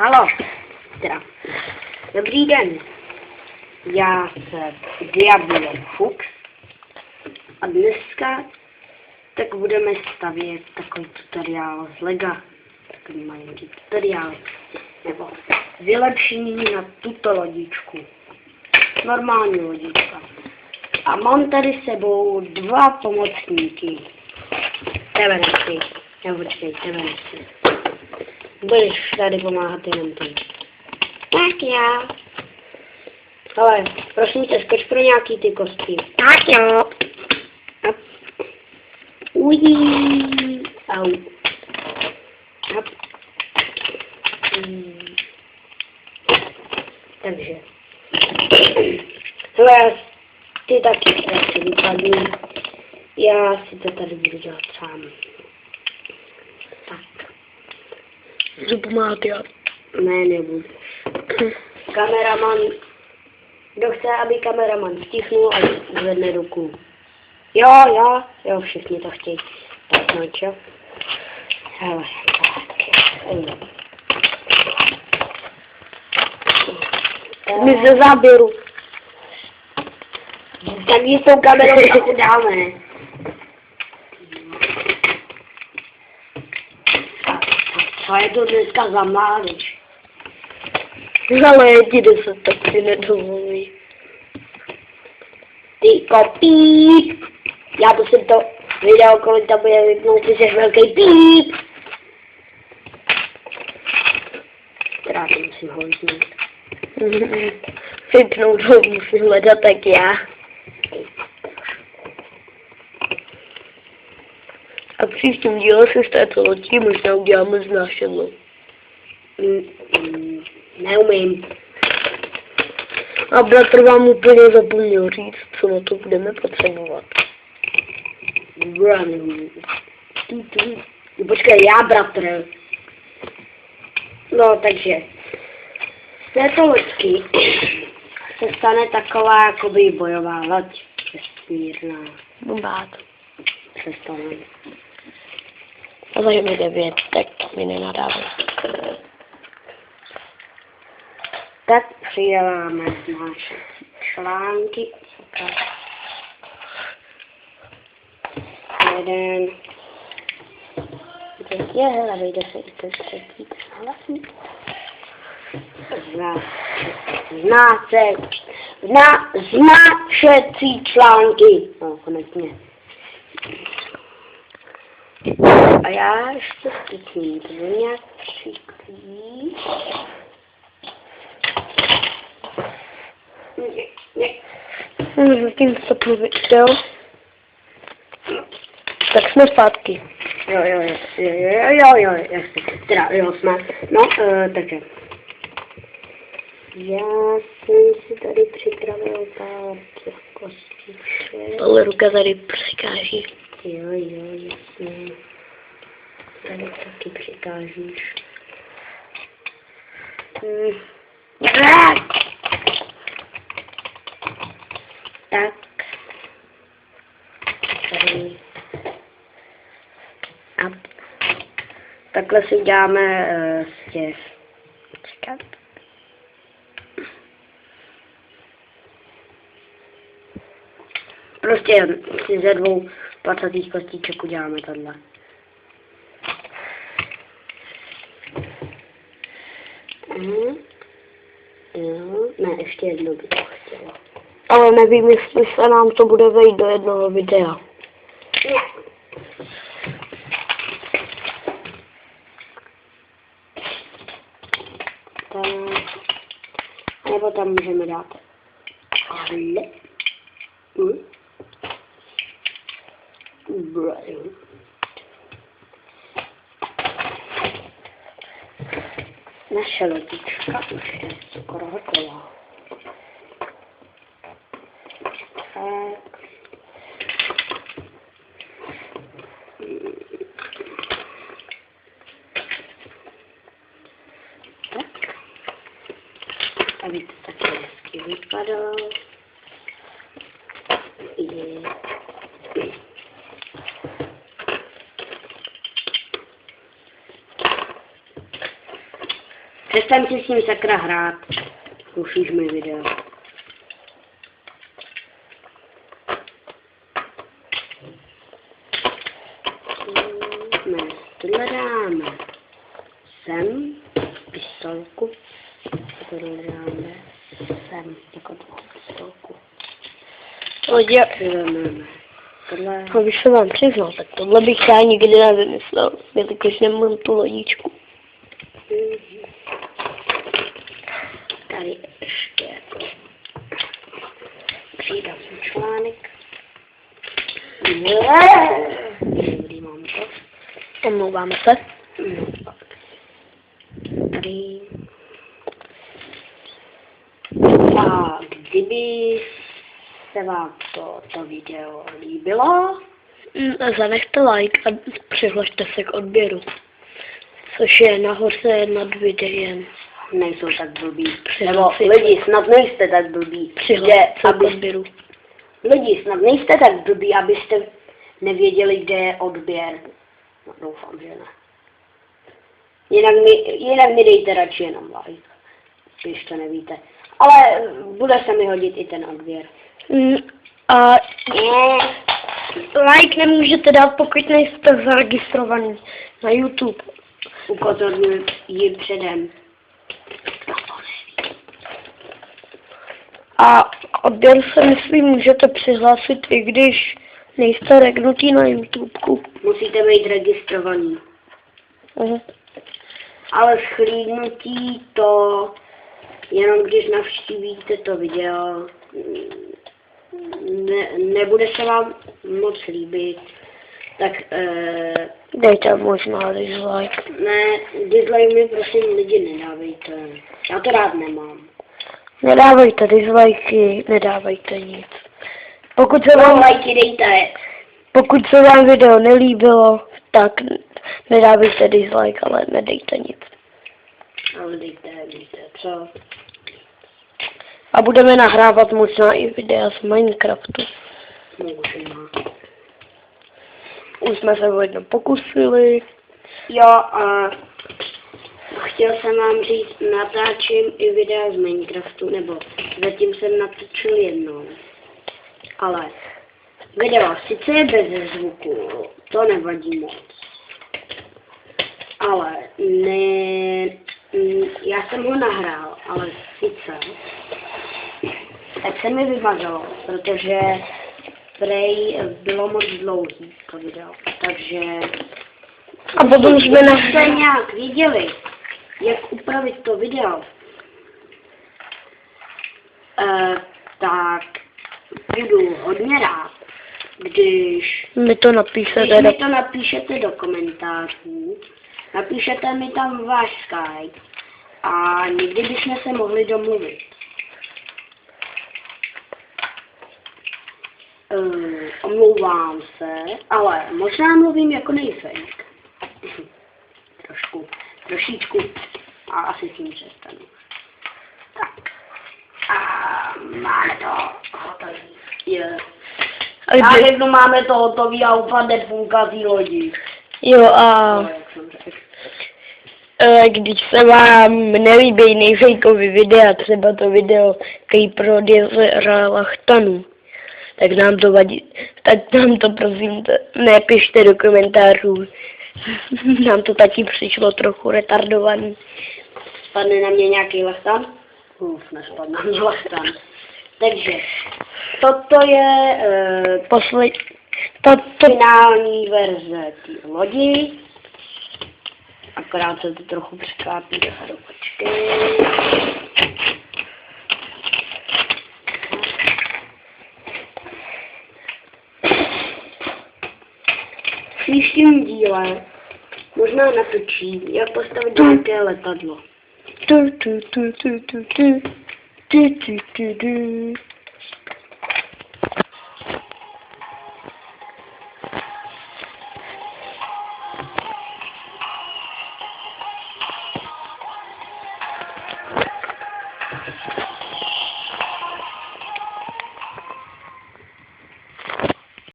Halo, teda, dobrý den, já se Diablo Fuchs a dneska tak budeme stavět takový tutoriál z Lega, takový malinký tutoriál, nebo vylepšení na tuto lodičku, normální lodička. A mám tady s sebou dva pomocníky, tebe nechci, nebo počkej, tebe nechci. Budeš tady pomáhat jenom ty. Tak já. Ale prosím tě, skoč pro nějaký ty kosti. Tak jo. Ují. Au. Takže. Hele, ty taky asi vypadný. Já si to tady budu dělat sám. Tak. Budu pomáhat já. Ne, nebudu. Kameraman. Kdo chce, aby kameraman stichnul a zvedne ruku. Jo, všichni to chtějí. Tak no čo? Hele, tak. My ze záběru. Tak ji s tou kamerou trochu dáme. Co je to dneska za mládež? Ale ti 10, tak si nedovolí. Ty kopíp! Já to jsem to video, kolik tam bude vypnout, ty jsi velký píp! Teda to musím ho vypnout. Vypnout ho musím hledat tak já. A příštím díle si z této lodi možná uděláme znášedlo. Neumím. A bratr vám úplně zapomněl říct, co na to budeme potřebovat. Počkej, já bratr. No, takže z této loďky se stane taková jakoby bojová loď. Vesmírná. Bombát. Se stane. A za mi 9, tak mi nenadávají. Tak přiděláme naše články. Jeden. Je, hele, vejde se i ten třetí. Značecí články. No, konečně. A já ještě stiknu to nějak přiklí. Zatím stopnu video. Tak jsme zpátky. Jo, jasně. Teda, jo, jsme. No, takže. Já jsem si tady připravil pár těch kostiček. Ale ruka tady překáží. Jo, jasně. Tady taky přikážíš. Tak. Tady. A takhle si děláme z těch. Prostě si ze 2 20 kostiček uděláme tohle. Jo, ne, ještě jedno bych to chtěla. Ale nevím, jestli se nám to bude vejít do jednoho videa. Ne. Nebo tam můžeme dát ale. Naše lodička už je skoro hotová. Tak. Tak. Aby to také hezky vypadalo. Přestaň si s tím sakra hrát. Rušíš mi video. Tohle dáme sem, pistolku. Tohle dáme sem, jako tu pistolku. Tohle. Abych se vám přiznal, tak tohle bych já nikdy nevymyslel, jelikož nemám tu lodičku. Tady ještě přidám článek. Dobrý, mám to. Omlouváme se. Tady. A kdyby se vám to video líbilo, Zanechte like a přihlašte se k odběru, což je nahoře nad videem. nejsou tak blbí. Přihlasit Nebo lidi, snad nejste tak blbí. Přihlašte se k odběru. Lidi, snad nejste tak blbí, abyste nevěděli, kde je odběr. No, doufám, že ne. Jinak mi dejte radši jenom like, když to nevíte. Ale bude se mi hodit i ten odběr. A like nemůžete dát, pokud nejste zaregistrovaný na YouTube. Upozorňuji ji předem. A k odběru se myslím můžete přihlásit, i když nejste regnutý na YouTubeku. Musíte být registrovaný. Ale schlídnutí to jenom když navštívíte to video, nebude se vám moc líbit, tak Dejte možná dislike. ne, dislike mi prosím lidi nedávejte, já to rád nemám. Nedávejte dislikey, nedávejte nic. Pokud se vám video nelíbilo, tak nedávejte dislike, ale nedejte nic. Ale dejte, víte co? A budeme nahrávat možná i videa z Minecraftu. Možná. Už jsme se o jedno pokusili. Jo, a chtěl jsem vám říct, natáčím i videa z Minecraftu, nebo zatím jsem natočil jednou. Ale video sice je bez zvuku, to nevadí moc. Ale já jsem ho nahrál, ale sice tak se mi vymazalo, protože prej bylo moc dlouhý to video, takže A potom jsme jste nějak viděli, jak upravit to video, tak budu hodně rád, když mi to napíšete. mi to napíšete do komentářů, napíšete mi tam váš Skype a někdy bychom se mohli domluvit. Omlouvám se, ale možná mluvím jako nejfejk. Trošičku. A asi s tím přestanu. Tak. A máme to hotový. Já řeknu, máme to hotový a upadne půlka té lodi. Jo a když se vám nelíbí nejfejkový videa, třeba to video Creeper od jezera Lachtanu, tak nám to vadí, tak nám to prosím nepište do komentářů. Nám to taky přišlo trochu retardovaný. Spadne na mě nějaký lachtan? Nespadne na mě lachtan. Takže, toto je finální verze té lodi. Akorát se to trochu překlápí do hrubačky. V příštím díle možná natočím, jak postavit nějaké letadlo.